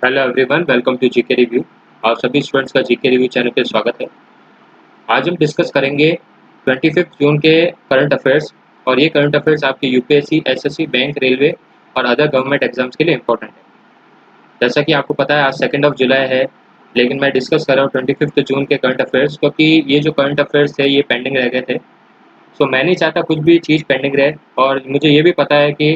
Hello everyone, welcome to GK review. आप सभी students का जीके रिव्यू चैनल पे स्वागत है। आज हम डिस्कस करेंगे 25 जून के करंट अफेयर्स। और ये करंट अफेयर्स आपके यूपीएससी, एसएससी, बैंक, रेलवे और अदर गवर्नमेंट एग्जाम्स के लिए इंपॉर्टेंट है। जैसा कि आपको पता है, आज 2 जुलाई है, लेकिन मैं डिस्कस कर रहा हूँ 25 जून के करंट अफेयर्स, क्योंकि ये जो करंट अफेयर्स थे ये पेंडिंग रह गए थे। सो मैं नहीं चाहता कुछ भी चीज़ पेंडिंग रहे, और मुझे ये भी पता है कि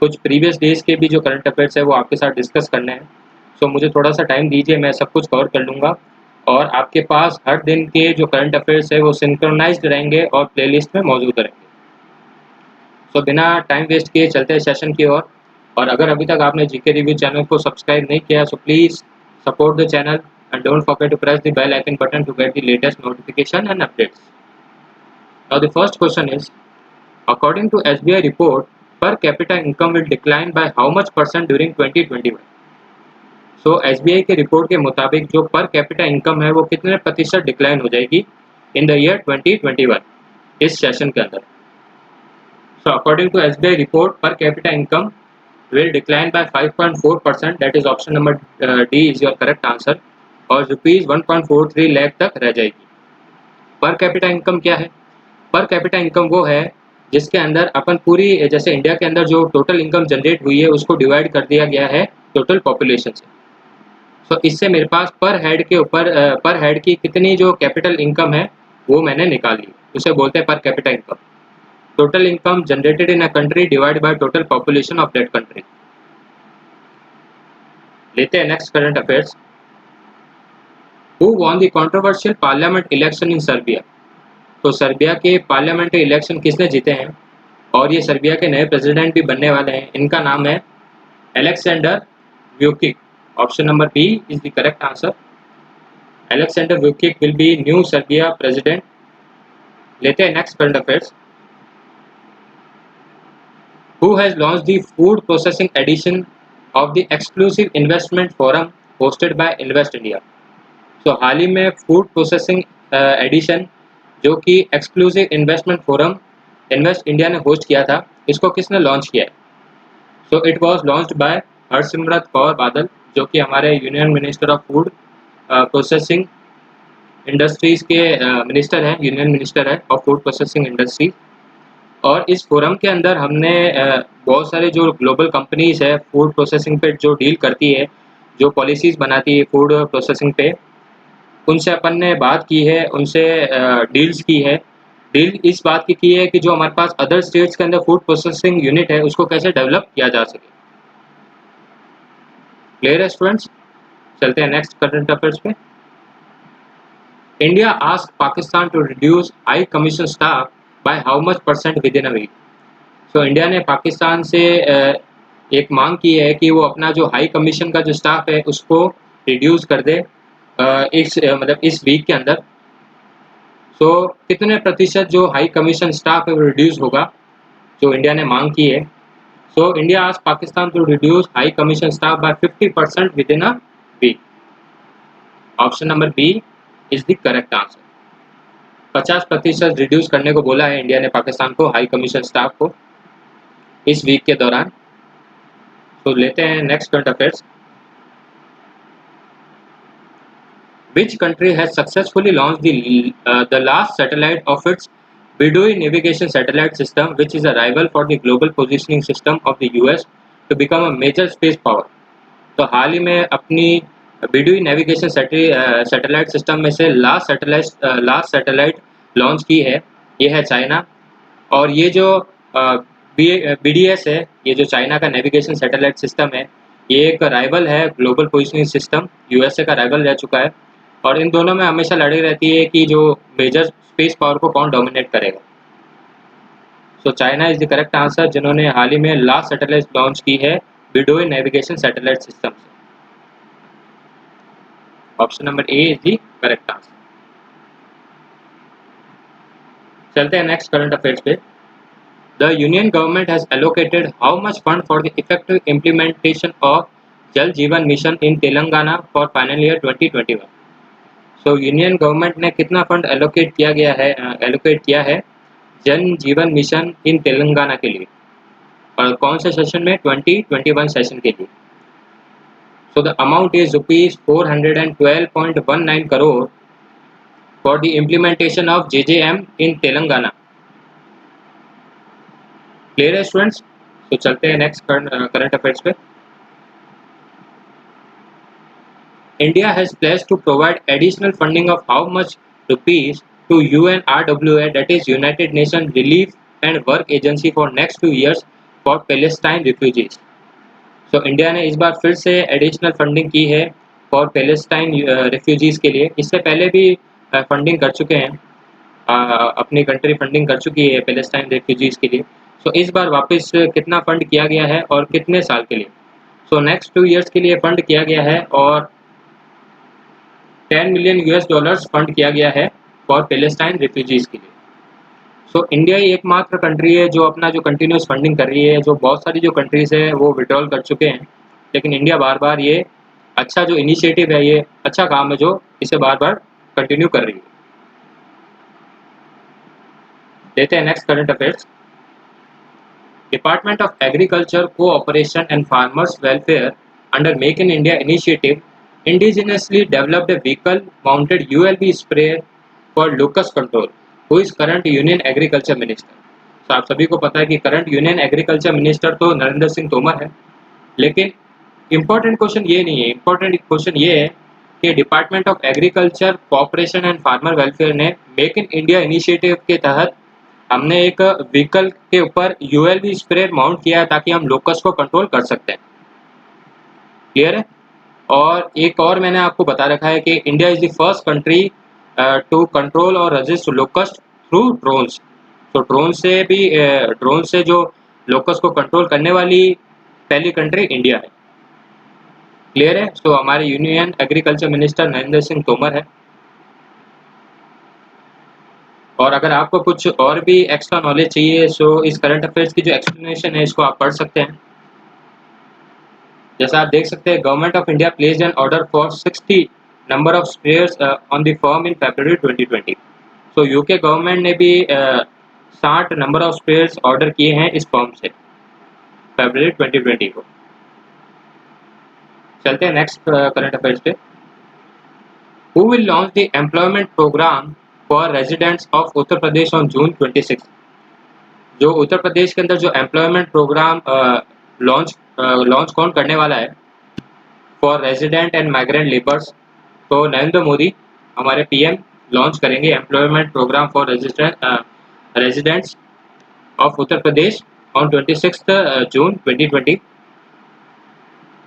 कुछ प्रीवियस डेज के भी जो करंट अफेयर्स है वो आपके साथ डिस्कस करने हैं। सो मुझे थोड़ा सा टाइम दीजिए, मैं सब कुछ कवर कर लूँगा। और आपके पास हर दिन के जो करंट अफेयर्स है वो सिंक्रोनाइज्ड रहेंगे और प्लेलिस्ट में मौजूद रहेंगे। सो बिना टाइम वेस्ट किए चलते हैं सेशन की ओर। और अगर अभी तक आपने जीके रिव्यू चैनल को सब्सक्राइब नहीं किया, so please support the channel and don't forget to press the bell icon button to get the latest notification and updates. Now the first question is, according to SBI report, per capita income will decline by how much percent during 2021? So SBI के report के मुताबिक जो पर capita income है वो कितने प्रतिशत decline हो जाएगी इन द ईयर 2021, इस सेशन के अंदर। So according to SBI report, per capita income will decline by 5.4%, that is option number D is your correct answer, और रुपीज 1.43 लाख तक रह जाएगी। पर कैपिटा इनकम क्या है? पर कैपिटा इनकम वो है जिसके अंदर अपन पूरी, जैसे इंडिया के अंदर जो टोटल इनकम जनरेट हुई है उसको डिवाइड कर दिया गया है टोटल पॉपुलेशन से। सो इससे मेरे पास पर हेड के ऊपर पर हेड की कितनी जो कैपिटल इनकम है वो मैंने निकाली, उसे बोलते हैं पर capita income. Total income generated in a country divide by total population of that country. लेते हैं next current affairs. Who won the controversial parliament election in Serbia? तो सर्बिया के पार्लियामेंट्री इलेक्शन किसने जीते हैं और ये सर्बिया के नए प्रेसिडेंट भी बनने वाले हैं? इनका नाम है Alexander Vucic. Option number B is the correct answer. Alexander Vucic will be new Serbia president. लेते हैं next current affairs. Who has launch the food processing edition of the exclusive investment forum hosted by Invest India? तो हाल ही में food processing edition जो कि exclusive investment forum Invest India ने host किया था, इसको किसने लॉन्च किया है? So it was launched by Harsimrat Kaur Badal, जो कि हमारे union minister of food processing industries के मिनिस्टर हैं, यूनियन मिनिस्टर है ऑफ फूड प्रोसेसिंग इंडस्ट्री। और इस फोरम के अंदर हमने बहुत सारे जो ग्लोबल कंपनीज है फूड प्रोसेसिंग पे जो डील करती है, जो पॉलिसीज़ बनाती है फूड प्रोसेसिंग पे, उनसे अपन ने बात की है, उनसे डील्स की है। डील इस बात की है कि जो हमारे पास अदर स्टेट्स के अंदर फूड प्रोसेसिंग यूनिट है उसको कैसे डेवलप किया जा सके। क्लियर है स्टूडेंट्स? चलते हैं नेक्स्ट करंट अफेयर्स पे। India ask Pakistan to reduce high commission staff by how much percent within a week? So India ने पाकिस्तान से एक मांग की है कि वो अपना जो हाई कमीशन का जो स्टाफ है उसको रिड्यूस कर दे मतलब इस वीक के अंदर। सो कितने प्रतिशत जो हाई कमीशन स्टाफ है वो रिड्यूस होगा, जो इंडिया ने मांग की है? So India ask Pakistan to reduce high commission staff by 50% within a week. Option number B is the correct answer. 50% reduce करने को बोला है इंडिया ने पाकिस्तान को, हाई कमीशन स्टाफ को, इस वीक के दौरान। तो लेते हैं next current affairs. Which country has successfully launched the last satellite of its Bidui navigation satellite system, which is a rival for the global positioning system of the US, to become a major space power? तो हाल ही में अपनी बिडुई navigation satellite system में से last satellite launch की है, ये है चाइना। और ये जो BDS है, ये जो चाइना का नेविगेशन सैटेलाइट सिस्टम है, ये एक राइवल है ग्लोबल पोजिशनिंग सिस्टम, USA का राइवल रह चुका है। और इन दोनों में हमेशा लड़ी रहती है कि जो मेजर स्पेस पावर को कौन डोमिनेट करेगा। So China is the correct answer, जिन्होंने हाल ही में लास्ट सैटेलाइट लॉन्च की है बिडोई नेविगेशन सैटेलाइट सिस्टम से। Option number A is the correct answer. चलते हैं नेक्स्ट करंट अफेयर्स पे। The union government has allocated how much fund for the effective implementation of जल जीवन mission in Telangana for final year 2021? So union government ने कितना fund allocate किया है जन जीवन मिशन इन तेलंगाना के लिए, और कौन से सेशन में? 2021 सेशन के लिए। So the amount is rupees 412.19 crore for the implementation of JJM in Telangana. Clear है स्टूडेंट्स? तो चलते हैं नेक्स्ट करंट अफेयर्स पे। India has pledged to provide additional funding of how much rupees to UNRWA, that is United Nations Relief and Work Agency, for next 2 years for Palestine refugees. So India ने इस बार फिर से additional funding की है for Palestine refugees के लिए। इससे पहले भी फंडिंग कर चुके हैं, अपनी कंट्री फंडिंग कर चुकी है पैलेस्टाइन रिफ्यूजीज के लिए। सो इस बार वापस कितना फंड किया गया है और कितने साल के लिए? सो नेक्स्ट 2 years के लिए फंड किया गया है और 10 मिलियन US डॉलर्स फंड किया गया है फॉर पैलेस्टाइन रिफ्यूजीज के लिए। सो इंडिया ही एकमात्र कंट्री है जो अपना जो कंटिन्यूस फंडिंग कर रही है। जो बहुत सारी जो कंट्रीज है वो विड्रॉल कर चुके हैं, लेकिन इंडिया बार बार ये अच्छा जो इनिशिएटिव है, ये अच्छा काम है जो इसे बार बार कंटिन्यू कर रही है। लेते हैं next current affairs. Department of agriculture cooperation and farmers welfare under make in India initiative indigenously developed a vehicle mounted ULB sprayer for locust control. Who is current Union Agriculture Minister? तो आप सभी को पता है कि current union agriculture minister तो नरेंद्र सिंह तोमर है, लेकिन इम्पोर्टेंट क्वेश्चन ये नहीं है। इम्पोर्टेंट क्वेश्चन ये है कि department of agriculture cooperation and farmer welfare ने मेक इन इंडिया इनिशिएटिव के तहत हमने एक व्हीकल के ऊपर ULB स्प्रेयर माउंट किया है ताकि हम लोकस्ट को कंट्रोल कर सकते हैं। क्लियर है? और एक और मैंने आपको बता रखा है कि India is the first country to control और रजिस्ट लोकस्ट थ्रू ड्रोन्स। तो ड्रोन से जो लोकस्ट को कंट्रोल करने वाली पहली कंट्री इंडिया है। क्लियर है? तो हमारे union agriculture minister Narendra Singh Tomar है। और अगर आपको कुछ और भी एक्स्ट्रा नॉलेज चाहिए सो इस करंट अफेयर्स की जो एक्सप्लेनेशन है इसको आप पढ़ सकते हैं। जैसा आप देख सकते हैं, government of India placed an order for 60 number of sprayers on the firm in February 2020। So UK government ने भी 60 नंबर ऑफ स्प्रेयर्स ऑर्डर किए हैं इस फर्म से फरवरी 2020 को। चलते हैं नेक्स्ट करंट अफेयर्स पे। Who will launch the employment programme for residents of Uttar Pradesh on June 26। जो उत्तर प्रदेश के अंदर जो एम्प्लॉयमेंट प्रोग्राम लॉन्च कौन करने वाला है for resident and migrant labours? तो नरेंद्र मोदी हमारे PM लॉन्च करेंगे employment programme for residents of Uttar Pradesh on 26 June 2020।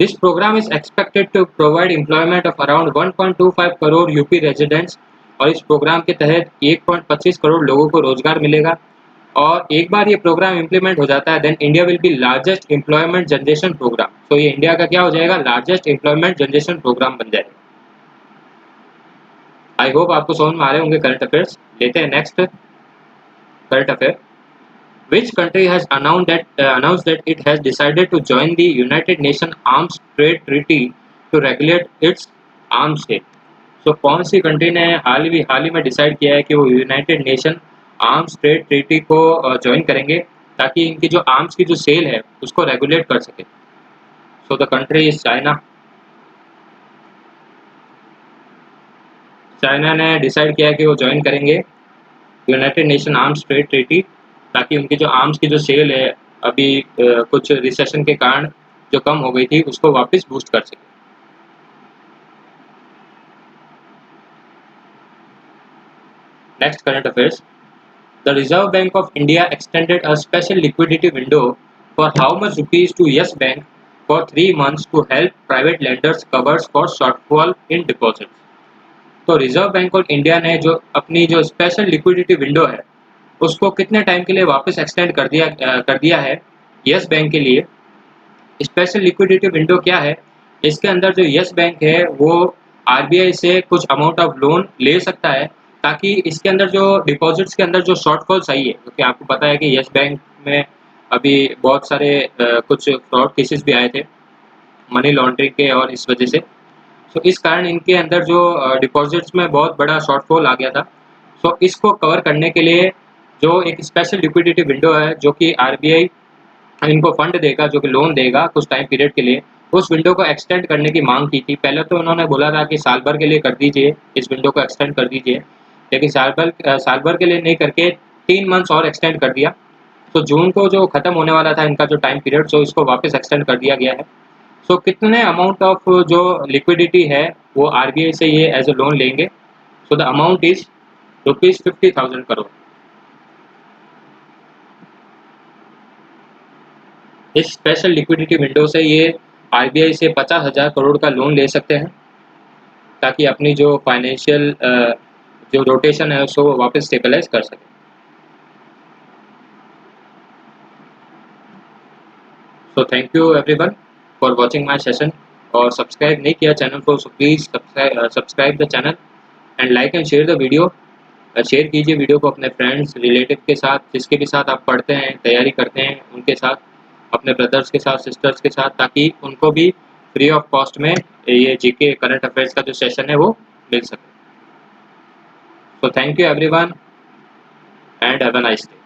This programme is expected to provide employment of around 1.25 crore UP residents. और इस प्रोग्राम के तहत 1.25 करोड़ लोगों को रोजगार मिलेगा। और एक बार ये प्रोग्राम इम्प्लीमेंट हो जाता है then India will be largest employment generation programme. तो ये इंडिया का क्या हो जाएगा? लार्जेस्ट एम्प्लॉयमेंट जनरेशन प्रोग्राम बन जाएगा। आई होप आपको समझ में आ रहे होंगे करंट अफेयर्स। लेते हैं next current affair. Which country has announced that it has decided to join the United Nations Arms Trade Treaty to regulate its arms trade? तो कौन सी कंट्री ने हाल ही में डिसाइड किया है कि वो United nation arms trade treaty को ज्वाइन करेंगे ताकि इनकी जो आर्म्स की जो सेल है उसको रेगुलेट कर सके? So the country is China. China ने डिसाइड किया है कि वो ज्वाइन करेंगे United nation arms trade treaty ताकि उनकी जो आर्म्स की जो सेल है अभी कुछ रिसेशन के कारण जो कम हो गई थी उसको वापस बूस्ट कर सके। Next current affairs. The Reserve Bank of India extended a special liquidity window for how much rupees to Yes Bank for 3 months to help private lenders covers for shortfall in deposits। तो reserve bank of India ने जो अपनी जो special liquidity window है उसको कितने time के लिए वापस एक्सटेंड कर दिया है यस बैंक के लिए। स्पेशल लिक्विडिटी विंडो क्या है? इसके अंदर जो यस बैंक है वो RBI से कुछ अमाउंट ऑफ लोन ले सकता है ताकि इसके अंदर जो डिपॉजिट्स के अंदर जो शॉर्टफॉल्स आई है, क्योंकि आपको पता है कि यस बैंक में अभी बहुत सारे कुछ फ्रॉड केसेस भी आए थे मनी लॉन्ड्रिंग के, और इस वजह से तो इस कारण इनके अंदर जो डिपॉजिट्स में बहुत बड़ा शॉर्टफॉल आ गया था। सो इसको कवर करने के लिए जो एक स्पेशल लिक्विडिटी विंडो है जो कि RBI इनको फंड देगा, जो कि लोन देगा कुछ टाइम पीरियड के लिए, उस विंडो को एक्सटेंड करने की मांग की थी। पहले तो उन्होंने बोला था कि साल भर के लिए कर दीजिए, इस विंडो को एक्सटेंड कर दीजिए, लेकिन साल भर के लिए नहीं करके 3 मंथ्स और एक्सटेंड कर दिया। तो जून को जो ख़त्म होने वाला था इनका जो टाइम पीरियड, सो इसको वापस एक्सटेंड कर दिया गया है। सो कितने अमाउंट ऑफ जो लिक्विडिटी है वो आरबीआई से ये एज ए लोन लेंगे। So the amount is ₹50,000 crore. इस स्पेशल लिक्विडिटी विंडो से ये आरबीआई से 50,000 करोड़ का लोन ले सकते हैं, ताकि अपनी जो फाइनेंशियल जो रोटेशन है उसको वापस स्टेबलाइज कर सकें। So thank you everyone for watching my session. और सब्सक्राइब नहीं किया चैनल को, so please subscribe the channel and like and share the video. Share कीजिए वीडियो को अपने फ्रेंड्स, रिलेटिव के साथ, जिसके भी साथ आप पढ़ते हैं, तैयारी करते हैं, उनके साथ, अपने ब्रदर्स के साथ, सिस्टर्स के साथ, ताकि उनको भी फ्री ऑफ कॉस्ट में ये जीके करंट अफेयर्स का जो सेशन है वो मिल सके। So thank you everyone and have a nice day.